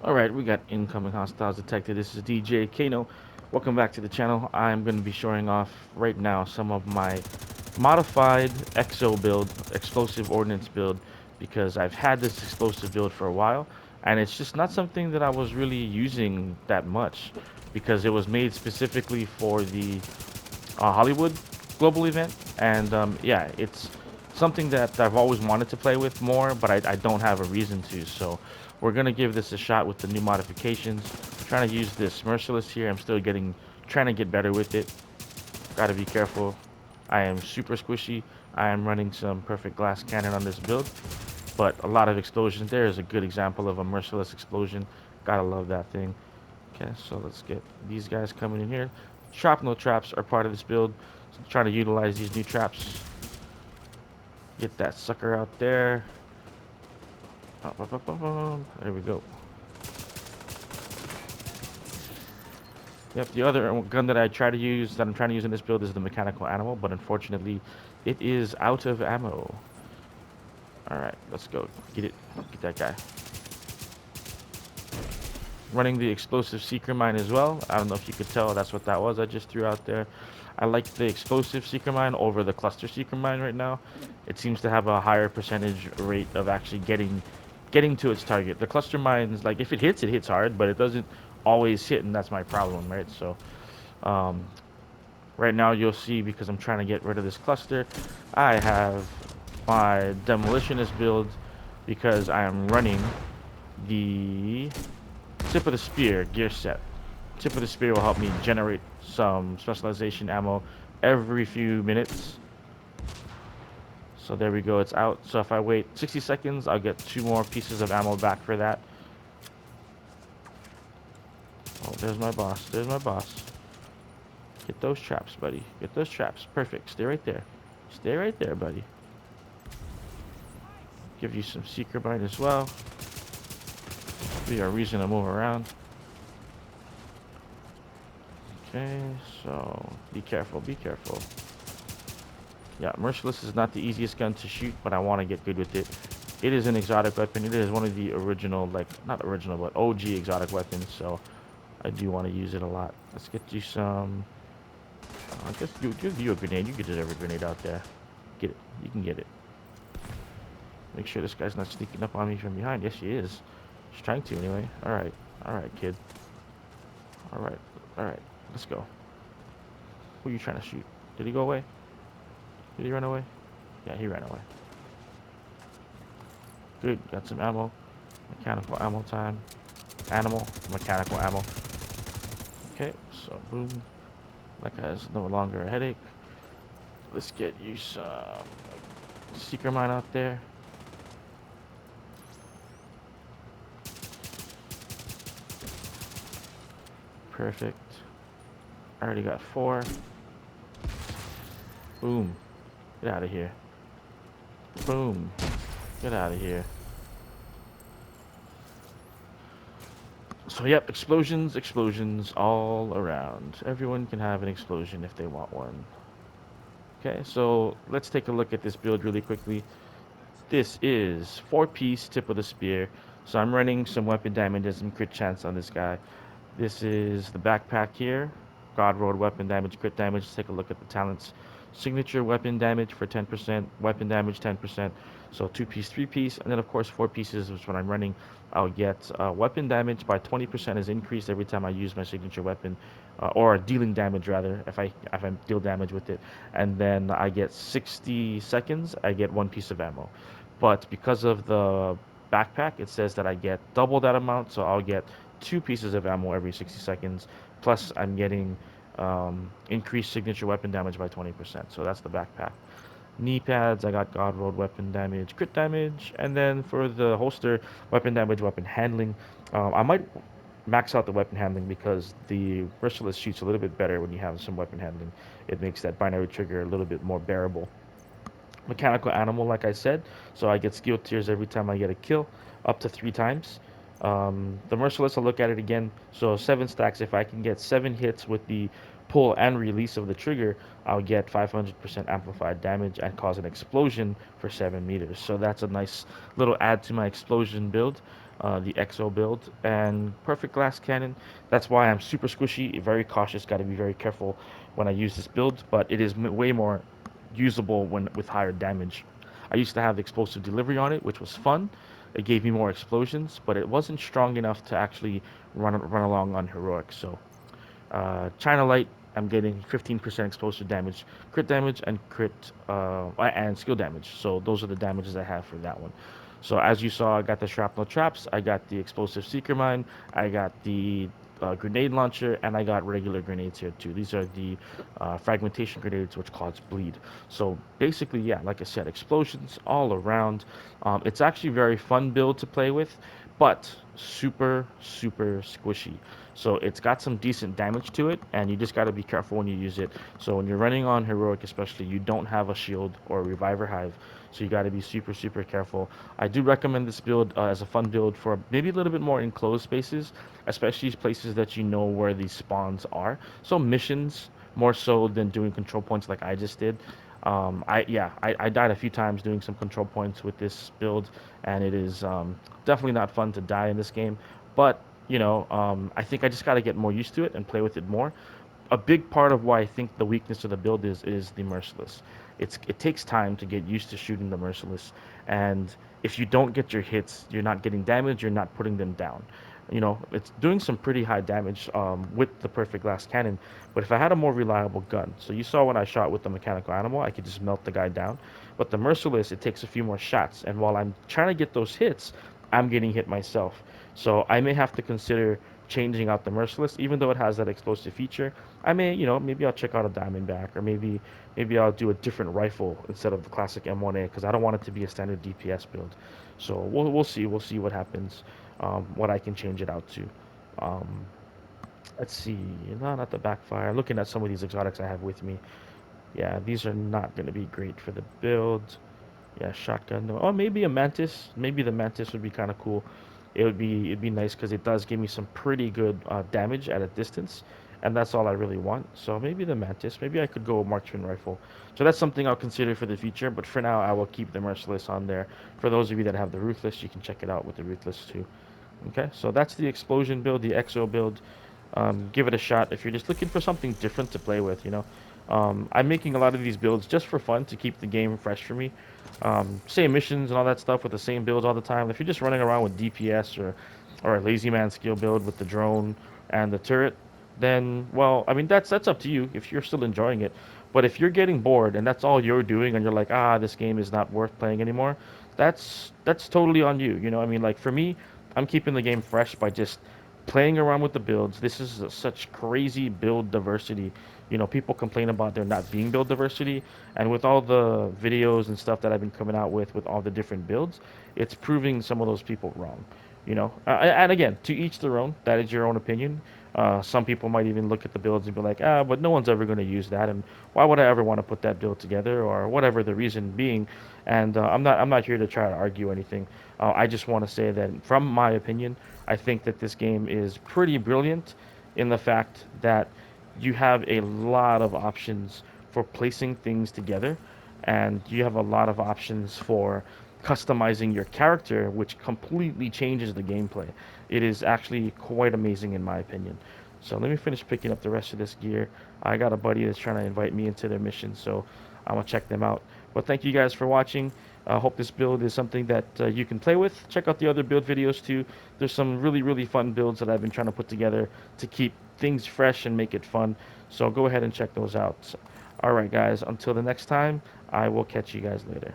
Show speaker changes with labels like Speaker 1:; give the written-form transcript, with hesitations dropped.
Speaker 1: Alright, we got incoming hostiles detected. This is DJ Kano. Welcome back to the channel. I'm going to be showing off right now some of my modified EXO build, explosive ordnance build, because I've had this explosive build for a while, and it's just not something that I was really using that much, because it was made specifically for the Hollywood global event, and yeah, it's something that I've always wanted to play with more, but I don't have a reason to. So we're gonna give this a shot with the new modifications. Trying to use this merciless here. I'm still trying to get better with it. Gotta be careful. I am super squishy. I am running some perfect glass cannon on this build, but a lot of explosions. There is a good example of a merciless explosion. Gotta love that thing. Okay, so let's get these guys coming in here. Shrapnel traps are part of this build. So trying to utilize these new traps. Get that sucker out there. There we go. Yep, the other gun that I'm trying to use in this build is the mechanical animal, but unfortunately, it is out of ammo. Alright, let's go. Get it. Get that guy. Running the explosive seeker mine as well. I don't know if you could tell, that's what that was I just threw out there. I like the explosive seeker mine over the cluster seeker mine right now. It seems to have a higher percentage rate of actually getting to its target. The cluster mines, like, if it hits hard, but it doesn't always hit, and that's my problem, right? So um, right now you'll see, because I'm trying to get rid of this cluster, I have my demolitionist build, because I am running the tip of the spear gear set. Tip of the spear will help me generate some specialization ammo every few minutes. So there we go, it's out. So if I wait 60 seconds, I'll get 2 more pieces of ammo back for that. Oh, there's my boss. There's my boss. Get those traps, buddy. Get those traps. Perfect. Stay right there. Stay right there, buddy. Give you some seeker bite as well. Be a reason to move around. Okay, so be careful. Be careful. Yeah, Merciless is not the easiest gun to shoot, but I want to get good with it. It is an exotic weapon. It is one of the original, like, not original, but OG exotic weapons, so I do want to use it a lot. Let's get you some... I guess give you a grenade. You can deserve a grenade out there. Get it. You can get it. Make sure this guy's not sneaking up on me from behind. Yes, he is. He's trying to, anyway. Alright. Alright, kid. Alright. Alright. Let's go. Who are you trying to shoot? Did he go away? Did he run away? Yeah, he ran away. Good, got some ammo. Mechanical ammo time. Animal, mechanical ammo. Okay, so boom. That guy's no longer a headache. Let's get you some seeker mine out there. Perfect. I already got 4. Boom. Get out of here. Boom. Get out of here. So, yep, explosions, explosions all around. Everyone can have an explosion if they want one. Okay, so let's take a look at this build really quickly. This is 4-piece tip of the spear. So I'm running some weapon damage and some crit chance on this guy. This is the backpack here. God rolled weapon damage, crit damage. Let's take a look at the talents. Signature weapon damage for 10%, weapon damage 10%. So 2-piece, 3-piece, and then of course 4 pieces, which when I'm running, I'll get weapon damage by 20% is increased every time I use my signature weapon, or dealing damage rather, if I deal damage with it. And then I get 60 seconds. I get 1 piece of ammo. But because of the backpack, it says that I get double that amount, so I'll get 2 pieces of ammo every 60 seconds. Plus, I'm getting increased signature weapon damage by 20%. So that's the backpack. Knee pads, I got God rolled weapon damage, crit damage, and then for the holster, weapon damage, weapon handling. I might max out the weapon handling because the merciless shoots a little bit better when you have some weapon handling. It makes that binary trigger a little bit more bearable. Mechanical animal, like I said, so I get skill tiers every time I get a kill, up to 3 times. The merciless, I'll look at it again. So 7 stacks. If I can get 7 hits with the pull and release of the trigger, I'll get 500% amplified damage and cause an explosion for 7 meters. So that's a nice little add to my explosion build. the XO build, and perfect glass cannon. That's why I'm super squishy, very cautious. Got to be very careful when I use this build, but it is way more usable when with higher damage. I used to have explosive delivery on it, which was fun. It gave me more explosions, but it wasn't strong enough to actually run along on heroic. So China Light, I'm getting 15% explosive damage, crit damage, and and skill damage. So those are the damages I have for that one. So as you saw, I got the Shrapnel Traps, I got the Explosive Seeker Mine, I got the grenade launcher, and I got regular grenades here too. These are the fragmentation grenades, which cause bleed. So basically, yeah, like I said, explosions all around. It's actually very fun build to play with, but super squishy. So it's got some decent damage to it, and you just got to be careful when you use it. So when you're running on heroic, especially, you don't have a shield or a reviver hive, so you got to be super careful. I do recommend this build as a fun build for maybe a little bit more enclosed spaces, especially places that you know where these spawns are. So missions more so than doing control points like I just did. I died a few times doing some control points with this build, and it is definitely not fun to die in this game. But I think I just got to get more used to it and play with it more. A big part of why I think the weakness of the build is the merciless. It takes time to get used to shooting the merciless, and if you don't get your hits, you're not getting damage, you're not putting them down. It's doing some pretty high damage with the perfect glass cannon, but if I had a more reliable gun, so you saw when I shot with the mechanical animal, I could just melt the guy down. But the merciless, it takes a few more shots, and while I'm trying to get those hits, I'm getting hit myself. So I may have to consider changing out the merciless, even though it has that explosive feature. I may, maybe I'll check out a Diamondback, or maybe I'll do a different rifle instead of the classic M1A because I don't want it to be a standard DPS build. So we'll see what happens, what I can change it out to. Um, let's see, no, not the backfire. Looking at some of these exotics I have with me, yeah, these are not going to be great for the build. Yeah, shotgun. No. Oh, maybe a mantis. Maybe the mantis would be kind of cool. It'd be nice because it does give me some pretty good damage at a distance, and that's all I really want. So maybe the mantis. Maybe I could go marksman rifle. So that's something I'll consider for the future. But for now, I will keep the merciless on there. For those of you that have the ruthless, you can check it out with the ruthless too. Okay, so that's the explosion build, the exo build. Give it a shot if you're just looking for something different to play with. I'm making a lot of these builds just for fun to keep the game fresh for me. Same missions and all that stuff with the same builds all the time. If you're just running around with DPS or a lazy man skill build with the drone and the turret, then well, I mean that's up to you if you're still enjoying it. But if you're getting bored and that's all you're doing and you're like, this game is not worth playing anymore, that's totally on you. I mean, like for me, I'm keeping the game fresh by just playing around with the builds. This is such crazy build diversity. People complain about there not being build diversity, and with all the videos and stuff that I've been coming out with all the different builds, it's proving some of those people wrong. And again, to each their own. That is your own opinion. Some people might even look at the builds and be like, but no one's ever going to use that, and why would I ever want to put that build together, or whatever the reason being. And I'm not here to try to argue anything. I just want to say that from my opinion, I think that this game is pretty brilliant in the fact that you have a lot of options for placing things together, and you have a lot of options for customizing your character, which completely changes the gameplay. It is actually quite amazing, in my opinion. So let me finish picking up the rest of this gear. I got a buddy that's trying to invite me into their mission, so I'm gonna check them out. But thank you guys for watching. I hope this build is something that you can play with. Check out the other build videos too. There's some really fun builds that I've been trying to put together to keep things fresh and make it fun. So go ahead and check those out. All right, guys. Until the next time, I will catch you guys later.